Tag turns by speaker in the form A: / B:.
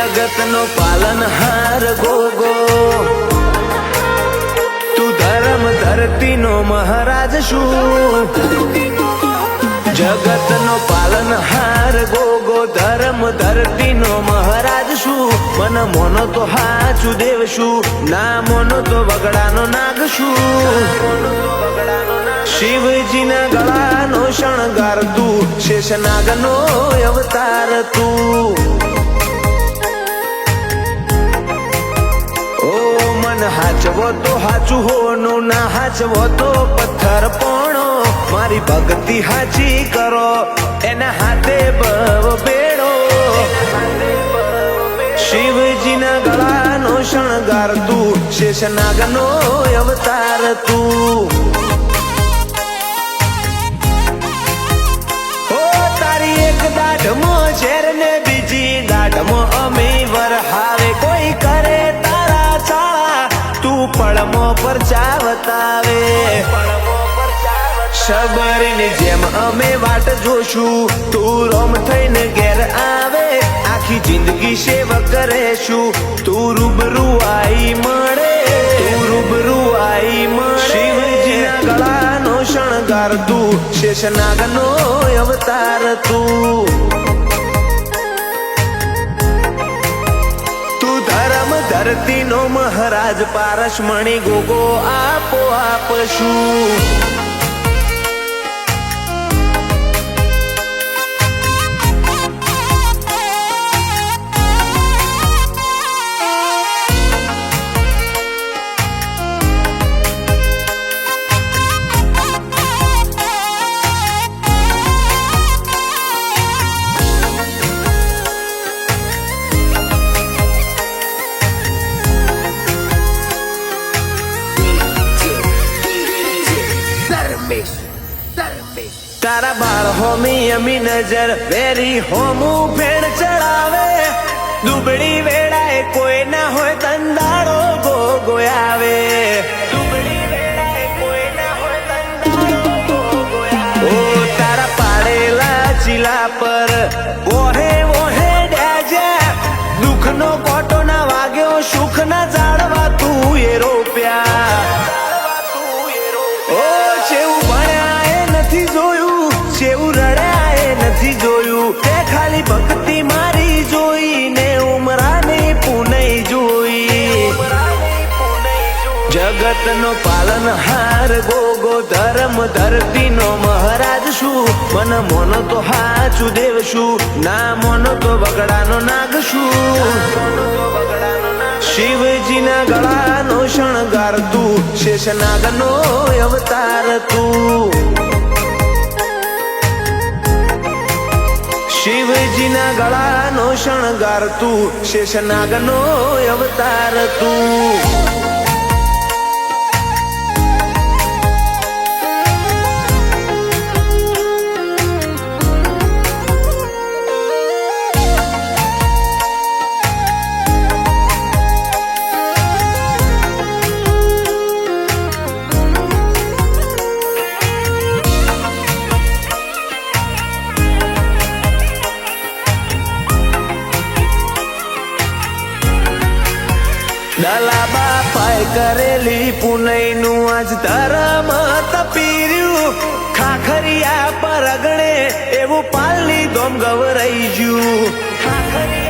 A: જગતનો પાલનહાર ગોગો, તું ધર્મ ધરતીનો મહારાજ શું? જગતનો પાલનહાર ગોગો, ધર્મ ધરતીનો મહારાજ શું? મન મોનો તો હાચું દેવ શું, ના મોનો તો વગડાનો નાગ શું? શિવજીના ગળાનો શણગાર તું, શેષનાગનો અવતાર તું. ઓ મન હાચવો તો હાચું હોનું, ના હાચવો તો પથ્થર પોણો. મારી ભક્તિ હાચી કરો, એના હાથે બવ બેડો. શિવજીના ગળાનો શણગાર તું, શેષનાગનો અવતાર તું. દાઢમો ઝેર ને બીજી દાઢમો અમી વરહાવે. કોઈ કરે તારા ચાળા, તું પળમો પર ચાવતાવે. શબરની જેમ અમે વાટ જોશું, તું રોમ થઈને ઘેર આવે. આખી જિંદગી સેવક રહેશું, તું રૂબરૂ આઈ મળે, તું રૂબરૂ આઈ મળે. શિવજીના ગળાનો શણગાર તું, શેષનાગનો અવતાર તું. તું ધર્મ ધરતીનો મહારાજ, પારસમણી ગોગો આપો આપશું. તારા બાળ હોમી અમી નજર વેરી હોમું ભેણ ચડાવે. દુબળી વેળાએ કોઈ ના હોય તંદાળો ગોગો આવે. દુબળી વેળાએ કોઈ ના હોય તંદાળો ગોગો આવે. ઓ તારા પાડેલા ચીલા પર ઓહે ઓહે ડ્યાજા. દુઃખનો કોટો ના વાગ્યો, સુખ ના જાળવા તું એ રોપ્યા. ઓ જેવું ભણ્યા એ નથી જોયું, જેવું રડ્યા એ નથી જોયું. તે ખાલી ભક્તિ મારી જોઈને ઉમરાની પુનઈ જોઈ. જગતનો પાલનહાર ગોગો, ધર્મ ધરતીનો મહારાજ શું? મન મોનો તો હાચું દેવ શું, ના મોનો તો વગડાનો નાગ શું? શિવજીના ગળાનો શણગાર તું, શેષનાગનો અવતાર તું. શિવજીના ગળાનો શણગાર તું, શેષનાગનો અવતાર તું. દલા બાપાએ કરેલી પુનઈનું આજ ધર્મ તપીર્યું. ખાખરિયા પર અગણે એવું પાલની દોમ ગવરાઈ ગયું.